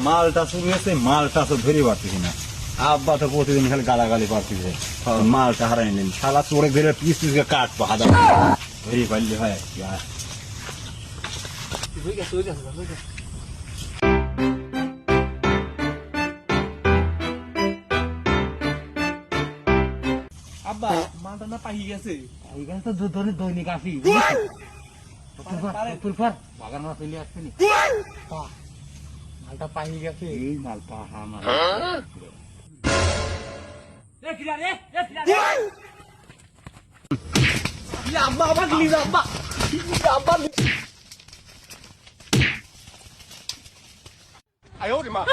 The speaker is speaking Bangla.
মালটা শুরু হয়েছে, মালটা তো ধরে পারতেছি না। আব্বা তো প্রতিদিন খালি গালাগালি পারতেছে, মালটা হারাই নেন। শালা চোরে ধরে পিস পিস কাটবো, হাদা ধরে পারলে হয় আর কি। আব্বা মালটা না পাহি গেছে। এইখানে তো দৈনিক আসি বাগান মাছ চলে আসছে নি, মালটা পাহি গেছে। এই মাল পাহা মাল। আব্বা আবার লিজ আব্বা আব্বা। 哎呦我的妈！